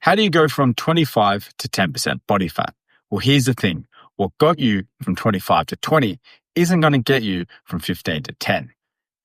How do you go from 25 to 10% body fat? Well, here's the thing. What got you from 25 to 20 isn't going to get you from 15 to 10.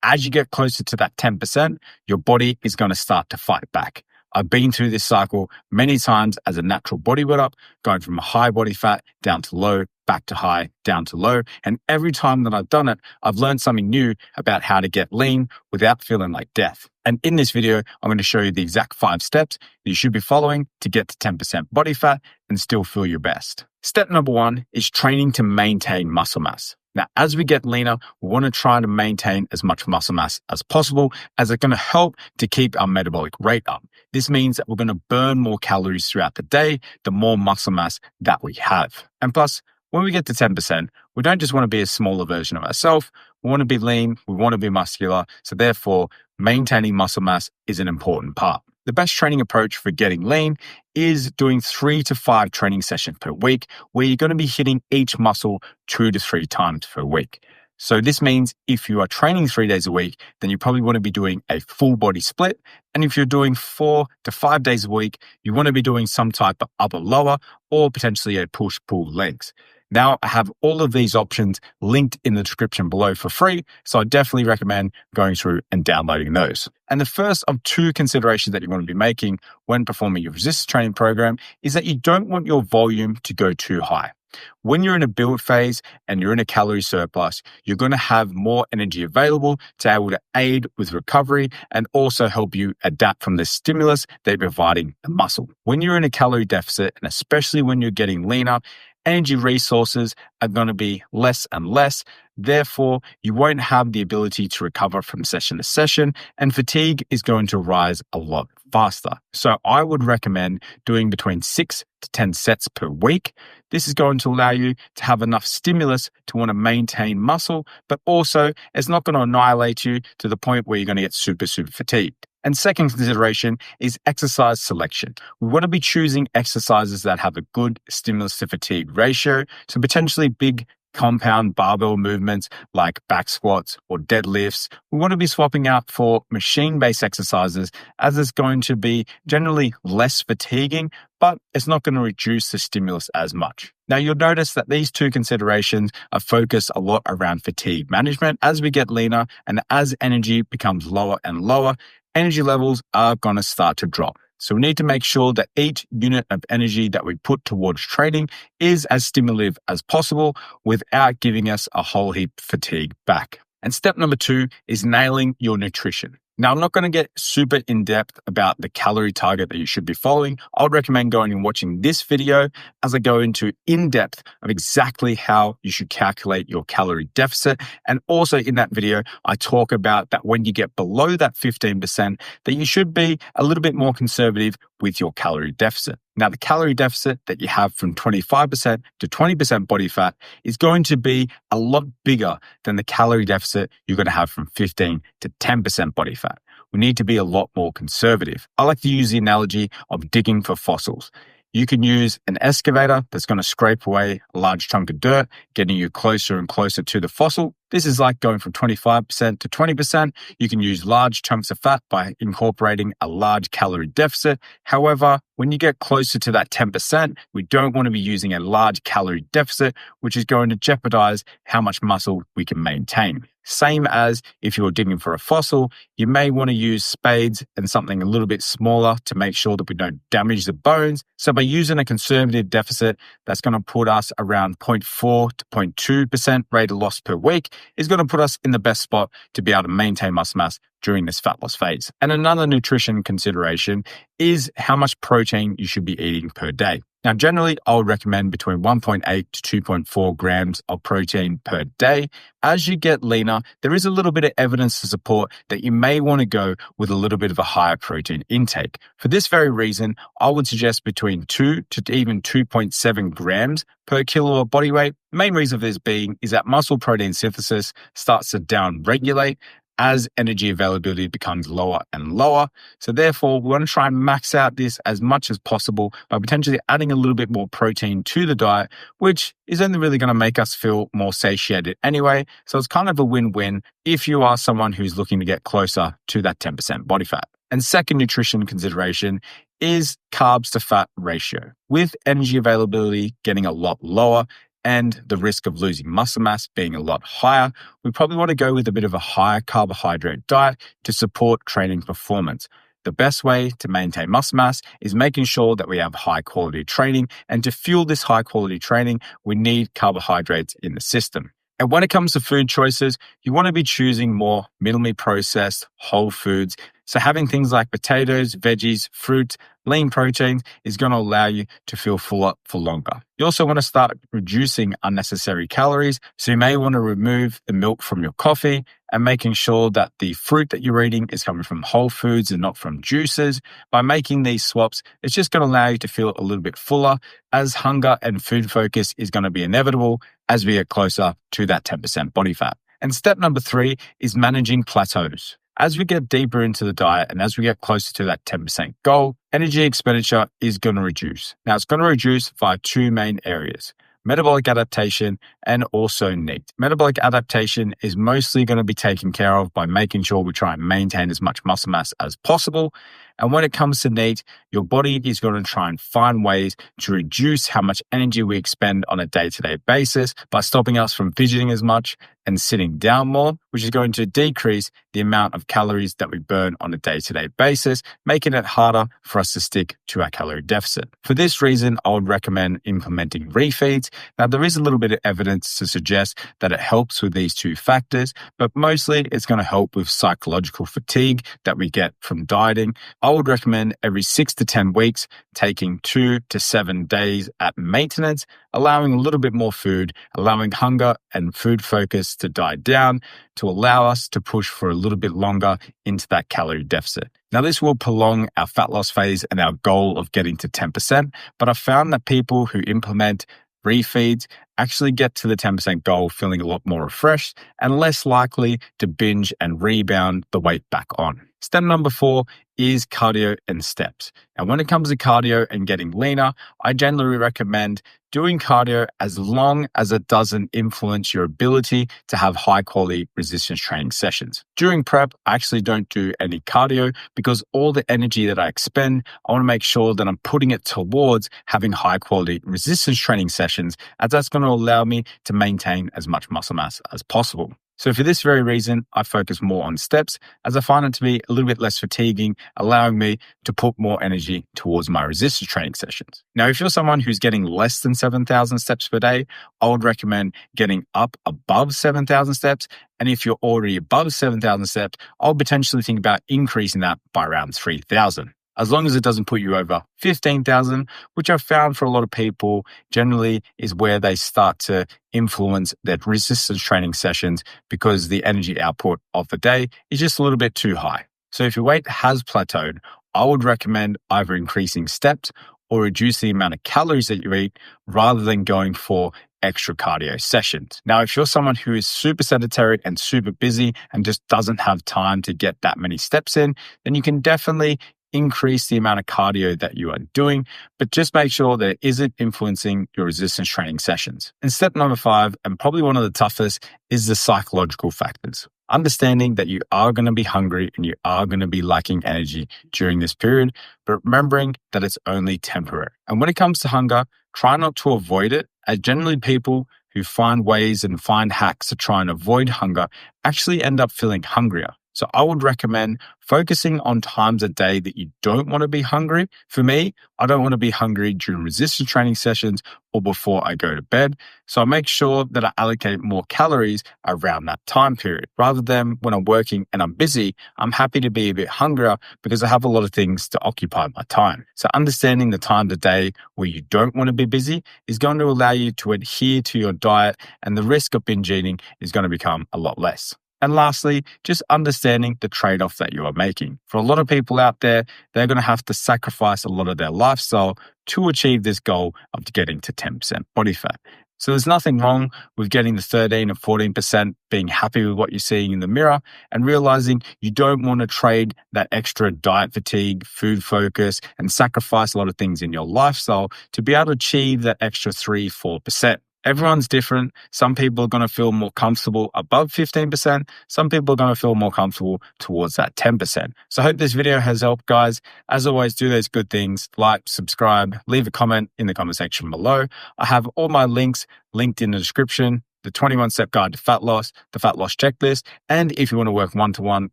As you get closer to that 10%, your body is going to start to fight back. I've been through this cycle many times as a natural bodybuilder, going from a high body fat down to low, back to high, down to low. And every time that I've done it, I've learned something new about how to get lean without feeling like death. And in this video, I'm going to show you the exact 5 steps that you should be following to get to 10% body fat and still feel your best. Step number 1 is training to maintain muscle mass. Now, as we get leaner, we want to try to maintain as much muscle mass as possible, as it's going to help to keep our metabolic rate up. This means that we're going to burn more calories throughout the day, the more muscle mass that we have. And plus, when we get to 10%, we don't just want to be a smaller version of ourselves. We want to be lean. We want to be muscular. So therefore, maintaining muscle mass is an important part. The best training approach for getting lean is doing 3 to 5 training sessions per week, where you're going to be hitting each muscle 2 to 3 times per week. So this means if you are training 3 days a week, then you probably want to be doing a full body split. And if you're doing 4 to 5 days a week, you want to be doing some type of upper lower or potentially a push-pull legs. Now, I have all of these options linked in the description below for free, so I definitely recommend going through and downloading those. And the first of 2 considerations that you're going to be making when performing your resistance training program is that you don't want your volume to go too high. When you're in a build phase and you're in a calorie surplus, you're going to have more energy available to be able to aid with recovery and also help you adapt from the stimulus that you're providing the muscle. When you're in a calorie deficit, and especially when you're getting leaner, energy resources are going to be less and less. Therefore, you won't have the ability to recover from session to session, and fatigue is going to rise a lot faster. So I would recommend doing between 6 to 10 sets per week. This is going to allow you to have enough stimulus to want to maintain muscle, but also it's not going to annihilate you to the point where you're going to get super fatigued. And second consideration is exercise selection. We want to be choosing exercises that have a good stimulus to fatigue ratio. So potentially big compound barbell movements like back squats or deadlifts. We want to be swapping out for machine-based exercises, as it's going to be generally less fatiguing, but it's not going to reduce the stimulus as much. Now, you'll notice that these 2 considerations are focused a lot around fatigue management. As we get leaner and as energy becomes lower and lower, energy levels are going to start to drop. So we need to make sure that each unit of energy that we put towards training is as stimulative as possible without giving us a whole heap of fatigue back. And step number 2 is nailing your nutrition. Now, I'm not going to get super in-depth about the calorie target that you should be following. I would recommend going and watching this video as I go into in-depth of exactly how you should calculate your calorie deficit. And also in that video, I talk about that when you get below that 15%, that you should be a little bit more conservative with your calorie deficit. Now, the calorie deficit that you have from 25% to 20% body fat is going to be a lot bigger than the calorie deficit you're going to have from 15 to 10% body fat. We need to be a lot more conservative. I like to use the analogy of digging for fossils. You can use an excavator that's going to scrape away a large chunk of dirt, getting you closer and closer to the fossil. This is like going from 25% to 20%. You can use large chunks of fat by incorporating a large calorie deficit. However, when you get closer to that 10%, we don't want to be using a large calorie deficit, which is going to jeopardize how much muscle we can maintain. Same as if you're digging for a fossil, you may want to use spades and something a little bit smaller to make sure that we don't damage the bones. So by using a conservative deficit, that's going to put us around 0.4 to 0.2% rate of loss per week, is going to put us in the best spot to be able to maintain muscle mass during this fat loss phase. And another nutrition consideration is how much protein you should be eating per day. Now, generally, I would recommend between 1.8 to 2.4 grams of protein per day. As you get leaner, there is a little bit of evidence to support that you may want to go with a little bit of a higher protein intake. For this very reason, I would suggest between 2 to even 2.7 grams per kilo of body weight. The main reason for this being is that muscle protein synthesis starts to down-regulate as energy availability becomes lower and lower. So therefore, we want to try and max out this as much as possible by potentially adding a little bit more protein to the diet, which is only really going to make us feel more satiated anyway. So it's kind of a win-win if you are someone who's looking to get closer to that 10% body fat. And second nutrition consideration is carbs to fat ratio. With energy availability getting a lot lower and the risk of losing muscle mass being a lot higher, we probably want to go with a bit of a higher carbohydrate diet to support training performance. The best way to maintain muscle mass is making sure that we have high quality training. And to fuel this high quality training, we need carbohydrates in the system. And when it comes to food choices, you want to be choosing more minimally processed whole foods. So having things like potatoes, veggies, fruit, lean proteins is going to allow you to feel fuller for longer. You also want to start reducing unnecessary calories. So you may want to remove the milk from your coffee and making sure that the fruit that you're eating is coming from whole foods and not from juices. By making these swaps, it's just going to allow you to feel a little bit fuller, as hunger and food focus is going to be inevitable as we get closer to that 10% body fat. And step number 3 is managing plateaus. As we get deeper into the diet and as we get closer to that 10% goal, energy expenditure is going to reduce. Now, it's going to reduce via 2 main areas: metabolic adaptation and also NEAT. Metabolic adaptation is mostly going to be taken care of by making sure we try and maintain as much muscle mass as possible. And when it comes to NEAT, your body is going to try and find ways to reduce how much energy we expend on a day-to-day basis by stopping us from fidgeting as much and sitting down more, which is going to decrease the amount of calories that we burn on a day-to-day basis, making it harder for us to stick to our calorie deficit. For this reason, I would recommend implementing refeeds. Now, there is a little bit of evidence to suggest that it helps with these 2 factors, but mostly it's going to help with psychological fatigue that we get from dieting. I would recommend every 6 to 10 weeks, taking 2 to 7 days at maintenance, allowing a little bit more food, allowing hunger and food focus to die down to allow us to push for a little bit longer into that calorie deficit. Now, this will prolong our fat loss phase and our goal of getting to 10%, but I've found that people who implement refeeds actually get to the 10% goal feeling a lot more refreshed and less likely to binge and rebound the weight back on. Step number 4 is cardio and steps. And when it comes to cardio and getting leaner, I generally recommend doing cardio as long as it doesn't influence your ability to have high quality resistance training sessions. During prep, I actually don't do any cardio because all the energy that I expend, I want to make sure that I'm putting it towards having high quality resistance training sessions, as that's going to allow me to maintain as much muscle mass as possible. So for this very reason, I focus more on steps as I find it to be a little bit less fatiguing, allowing me to put more energy towards my resistance training sessions. Now, if you're someone who's getting less than 7,000 steps per day, I would recommend getting up above 7,000 steps. And if you're already above 7,000 steps, I'll potentially think about increasing that by around 3,000. As long as it doesn't put you over 15,000, which I've found for a lot of people generally is where they start to influence their resistance training sessions because the energy output of the day is just a little bit too high. So if your weight has plateaued, I would recommend either increasing steps or reduce the amount of calories that you eat rather than going for extra cardio sessions. Now, if you're someone who is super sedentary and super busy and just doesn't have time to get that many steps in, then you can definitely increase the amount of cardio that you are doing, but just make sure that it isn't influencing your resistance training sessions. And step number 5, and probably one of the toughest, is the psychological factors. Understanding that you are going to be hungry and you are going to be lacking energy during this period, but remembering that it's only temporary. And when it comes to hunger, try not to avoid it, as generally people who find ways and find hacks to try and avoid hunger actually end up feeling hungrier. So I would recommend focusing on times a day that you don't want to be hungry. For me, I don't want to be hungry during resistance training sessions or before I go to bed. So I make sure that I allocate more calories around that time period. Rather than when I'm working and I'm busy, I'm happy to be a bit hungrier because I have a lot of things to occupy my time. So understanding the time of day where you don't want to be busy is going to allow you to adhere to your diet, and the risk of binge eating is going to become a lot less. And lastly, just understanding the trade-off that you are making. For a lot of people out there, they're going to have to sacrifice a lot of their lifestyle to achieve this goal of getting to 10% body fat. So there's nothing wrong with getting the 13 or 14%, being happy with what you're seeing in the mirror, and realizing you don't want to trade that extra diet fatigue, food focus, and sacrifice a lot of things in your lifestyle to be able to achieve that extra 3-4%. Everyone's different. Some people are going to feel more comfortable above 15%. Some people are going to feel more comfortable towards that 10%. So I hope this video has helped, guys. As always, do those good things. Like, subscribe, leave a comment in the comment section below. I have all my links linked in the description. The 21-step guide to fat loss, the fat loss checklist, and if you want to work one-to-one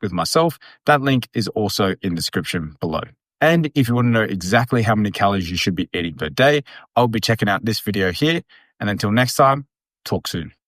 with myself, that link is also in the description below. And if you want to know exactly how many calories you should be eating per day, I'll be checking out this video here. And until next time, talk soon.